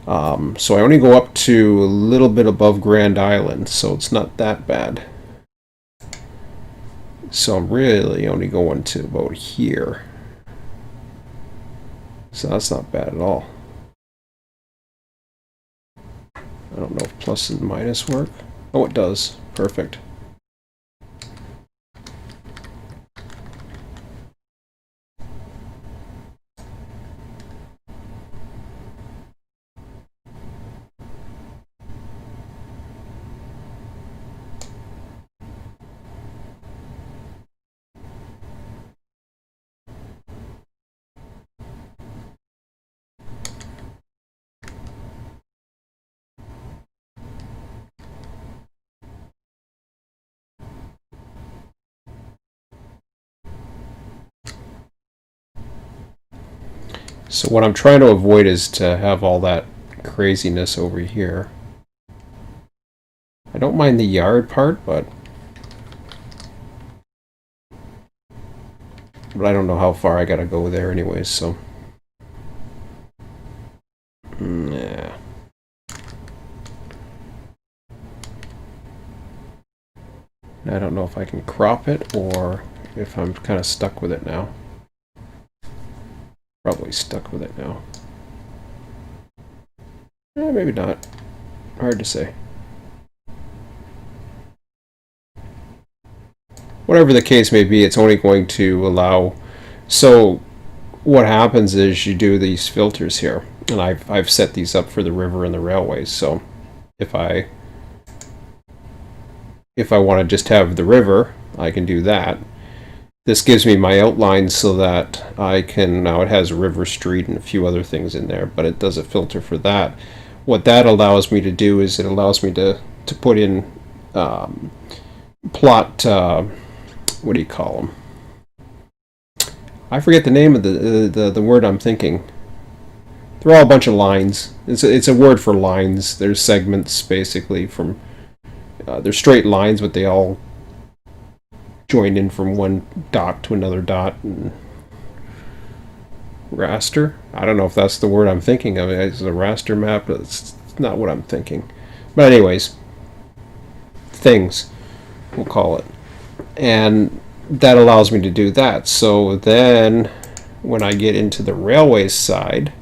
So I only go up to a little bit above Grand Island, so it's not that bad. So I'm really only going to about here. So that's not bad at all. I don't know if plus and minus work. Oh, it does. Perfect. So what I'm trying to avoid is to have all that craziness over here. I don't mind the yard part, but I don't know how far I gotta go there anyways, so. Yeah. I don't know if I can crop it or if I'm kind of stuck with it now. Probably stuck with it now. Maybe not. Hard to say. Whatever the case may be, it's only going to allow. So what happens is you do these filters here, and I've set these up for the river and the railways. So if I want to just have the river, I can do that. This gives me my outlines so that I can, now it has a river, street, and a few other things in there, but it does a filter for that. What that allows me to do is it allows me to put in plot, what do you call them? I forget the name of the word I'm thinking. They're all a bunch of lines. It's a word for lines. There's segments basically from, they're straight lines, but they all join in from one dot to another dot. And raster? I don't know if that's the word I'm thinking of. It's a raster map, but it's not what I'm thinking. But anyways, things, we'll call it. And that allows me to do that. So then when I get into the railway side,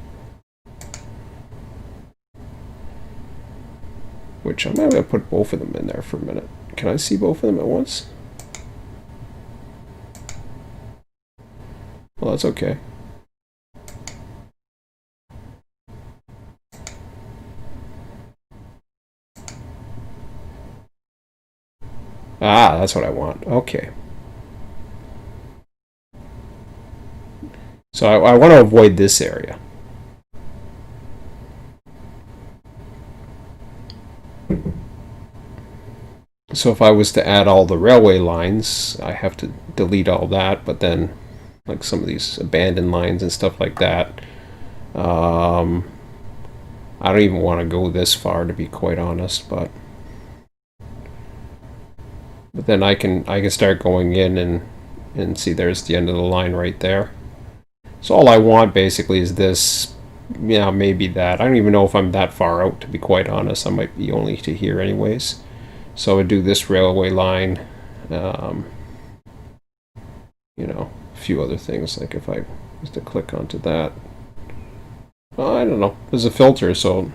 which I'm going to put both of them in there for a minute. Can I see both of them at once? Well, that's okay. Ah, that's what I want. Okay. So I want to avoid this area. So if I was to add all the railway lines, I have to delete all that, but then like some of these abandoned lines and stuff like that, I don't even want to go this far, to be quite honest, but then I can start going in and see there's the end of the line right there. So all I want basically is this, yeah, maybe that. I don't even know if I'm that far out, to be quite honest. I might be only to here anyways. So I would do this railway line, you know, a few other things, like if I was to click onto that. I don't know. There's a filter, so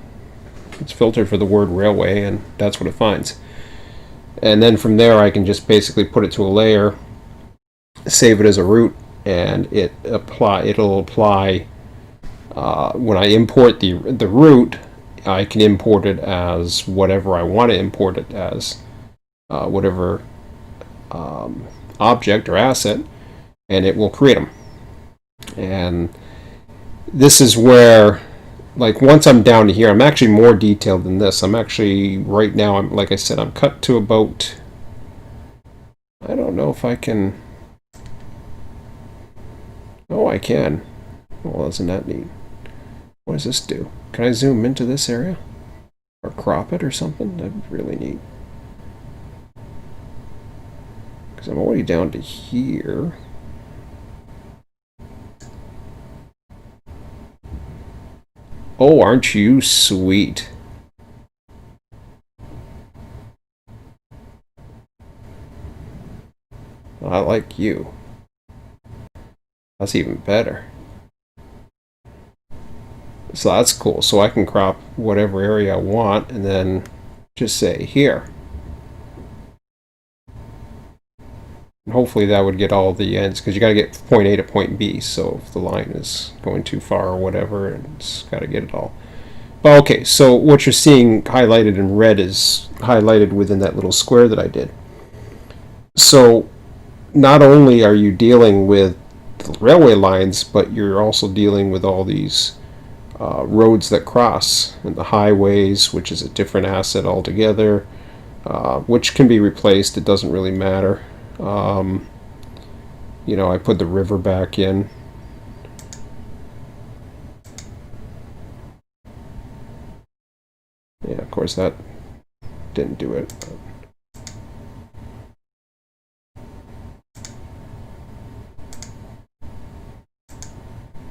it's filtered for the word railway, and that's what it finds. And then from there, I can just basically put it to a layer, save it as a route, and it'll apply. When I import the route, I can import it as whatever I want to import it as, whatever object or asset, and it will create them. And this is where, like, once I'm down to here, I'm actually more detailed than this. I'm actually, right now, like I said, I'm cut to about, I don't know if I can, oh, I can. Well, isn't that neat? What does this do? Can I zoom into this area? Or crop it or something? That'd be really neat. Because I'm already down to here. Oh, aren't you sweet? I like you. That's even better. So that's cool. So I can crop whatever area I want and then just say here. And hopefully that would get all the ends, because you got to get point A to point B. So if the line is going too far or whatever, it's got to get it all. But okay, so what you're seeing highlighted in red is highlighted within that little square that I did. So not only are you dealing with the railway lines, but you're also dealing with all these roads that cross, and the highways, which is a different asset altogether, which can be replaced. It doesn't really matter. You know, I put the river back in. course, that didn't do it.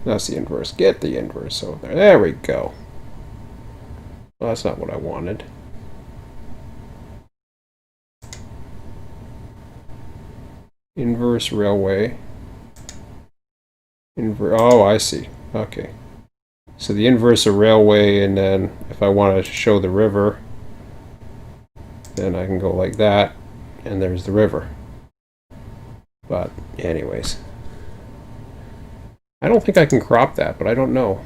That's the inverse. Get the inverse over there. There we go. Well, that's not what I wanted. Inverse railway. Oh, I see. Okay. So the inverse of railway, and then if I want to show the river, then I can go like that, and there's the river. But anyways, I don't think I can crop that, but I don't know.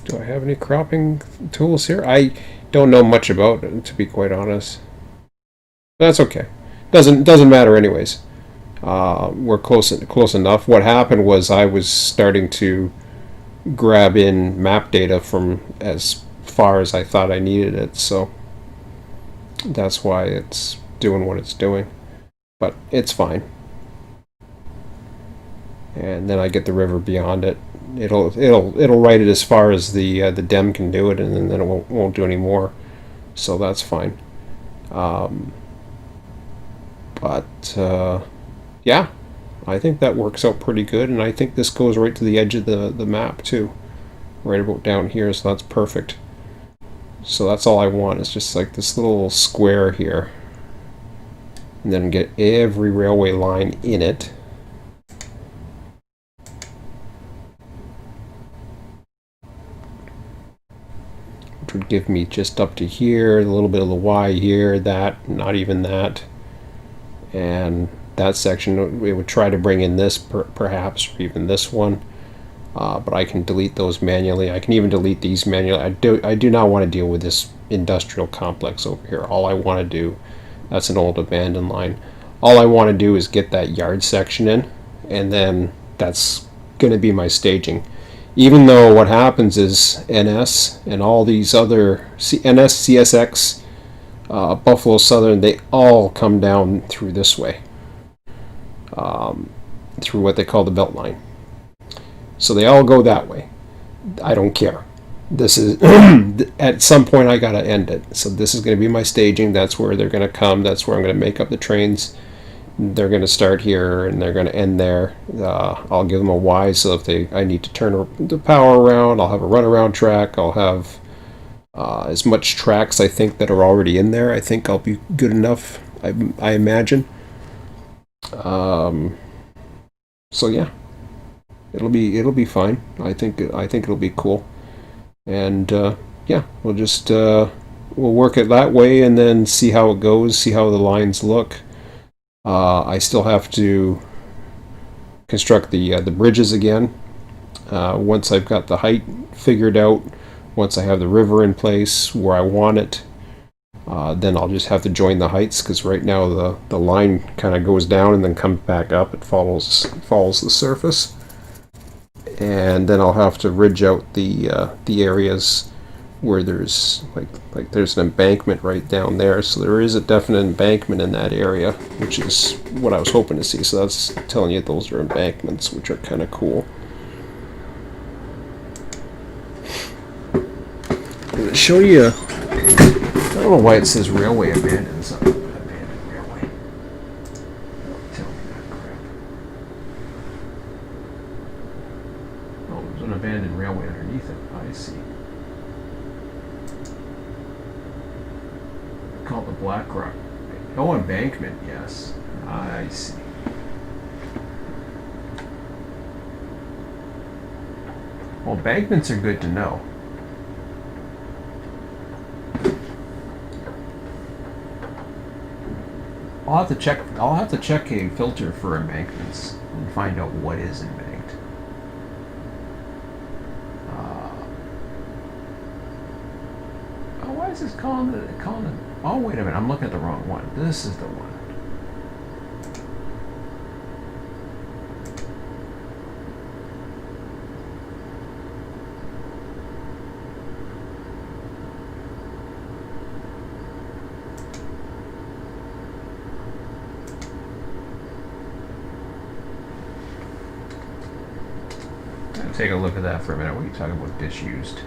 Do I have any cropping tools here? I don't know much about it, to be quite honest. But that's okay. Doesn't matter anyways. We're close enough. What happened was I was starting to grab in map data from as far as I thought I needed it, so that's why it's doing what it's doing. But it's fine. And then I get the river beyond it. It'll write it as far as the DEM can do it, and then it won't do any more. So that's fine. Yeah, I think that works out pretty good, and I think this goes right to the edge of the map too, right about down here. So that's perfect. So that's all I want. It's just like this little square here, and then get every railway line in it. Which would give me just up to here, a little bit of the Y here, that, not even that. And that section, we would try to bring in this perhaps, or even this one. But I can delete those manually. I can even delete these manually. I do not want to deal with this industrial complex over here. All I want to do, that's an old abandoned line. All I want to do is get that yard section in, and then that's going to be my staging. Even though what happens is NS and all these other NS, CSX, Buffalo Southern, they all come down through this way, through what they call the belt line. So they all go that way. I don't care. This is at some point I gotta end it. So this is going to be my staging. That's where they're going to come. That's where I'm going to make up the trains. They're going to start here and they're going to end there. I'll give them a Y, so if I need to turn the power around, I'll have a runaround track. I'll have as much tracks, I think, that are already in there. I think I'll be good enough, I imagine. So yeah, it'll be fine. I think it'll be cool. And yeah, we'll work it that way and then see how it goes, see how the lines look. I still have to construct the bridges again. Once I've got the height figured out, once I have the river in place where I want it, then I'll just have to join the heights, because right now the line kind of goes down and then comes back up. It follows the surface, and then I'll have to ridge out the areas where there's like there's an embankment right down there. So there is a definite embankment in that area, which is what I was hoping to see. So that's telling you those are embankments, which are kind of cool. I'm going to show you. I don't know why it says railway abandoned. It's not abandoned railway. Don't tell me that crap. Oh, there's an abandoned railway underneath it. I see. Called the Black Rock. Oh, embankment, yes. I see. Well, embankments are good to know. I'll have to check a filter for embankments and find out what is embanked. Oh, why is this calling it? Oh, wait a minute, I'm looking at the wrong one. This is the one. take a look at that for a minute. What are you talking about disused?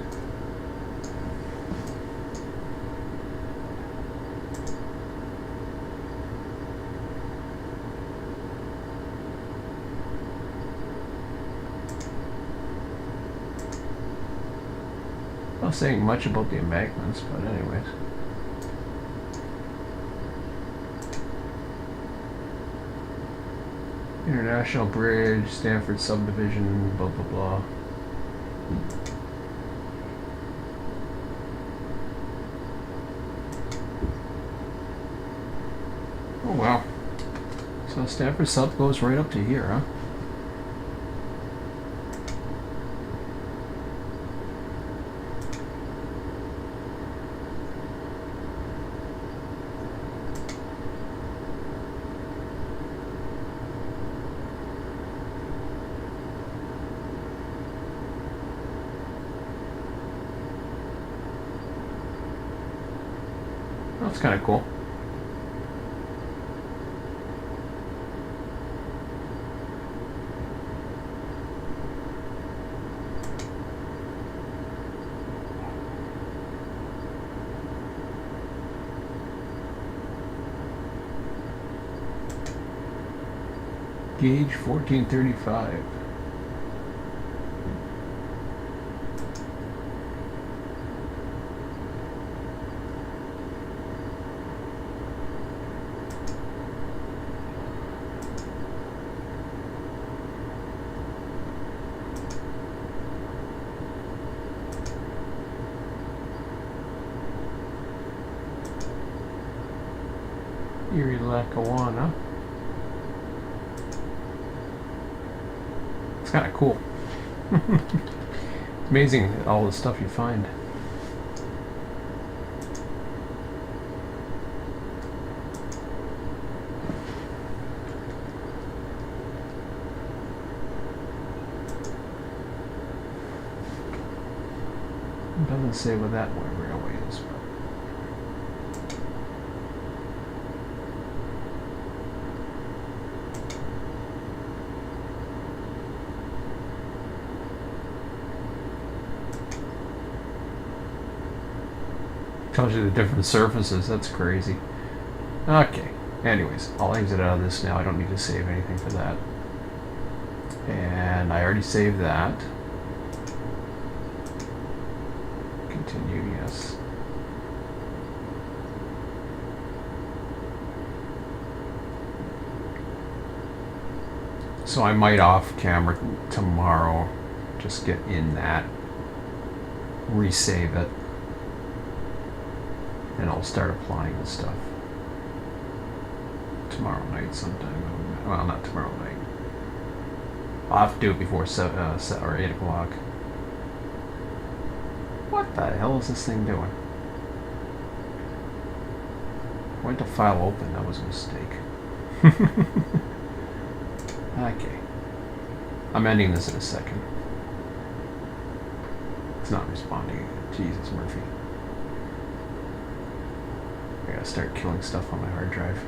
Not saying much about the embankments, but anyways. International Bridge, Stanford Subdivision, blah blah blah. Oh wow. So Stanford Sub goes right up to here, huh? That's kind of cool. Gauge 1435. Erie, Lackawanna. It's kind of cool. It's amazing all the stuff you find. It doesn't say what that railway is. Tells you the different surfaces. That's crazy. Okay. Anyways, I'll exit out of this now. I don't need to save anything for that. And I already saved that. Continue, yes. So I might off camera tomorrow just get in that, resave it, and I'll start applying this stuff tomorrow night sometime. Well, not tomorrow night. I'll have to do it before 7 or 8 o'clock. What the hell is this thing doing? Went to file open. That was a mistake. Okay. I'm ending this in a second. It's not responding. Jesus, Murphy. I gotta start killing stuff on my hard drive.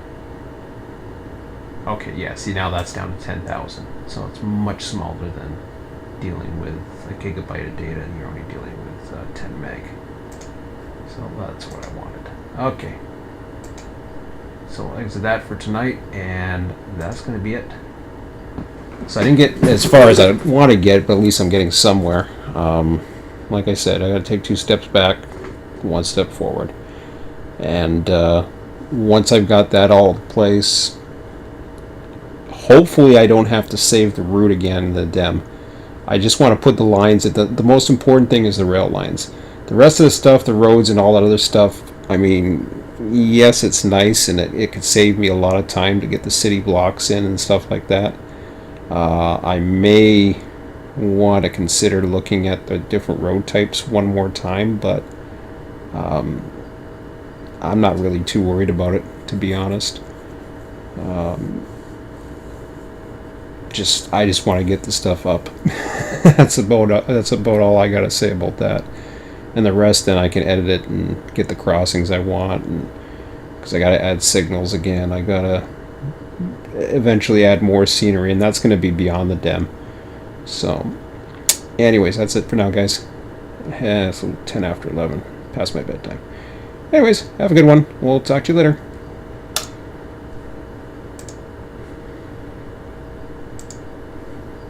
Okay, yeah, see now that's down to 10,000. So it's much smaller than dealing with a gigabyte of data. You're only dealing with 10 meg. So that's what I wanted. Okay. So I'll exit that for tonight, and that's going to be it. So I didn't get as far as I want to get, but at least I'm getting somewhere. Like I said, I got to take 2 steps back, 1 step forward. And once I've got that all in place, hopefully I don't have to save the route again, the DEM. I just want to put the lines at the most important thing is the rail lines. The rest of the stuff, the roads and all that other stuff, I mean, yes, it's nice and it could save me a lot of time to get the city blocks in and stuff like that. I may want to consider looking at the different road types one more time, but I'm not really too worried about it, to be honest. I just want to get the stuff up. That's about all I gotta say about that. And the rest, then I can edit it and get the crossings I want. Because I gotta add signals again. I gotta eventually add more scenery, and that's gonna be beyond the DEM. So, Anyways, that's it for now, guys. It's 10 after 11, past my bedtime. Anyways, have a good one. We'll talk to you later.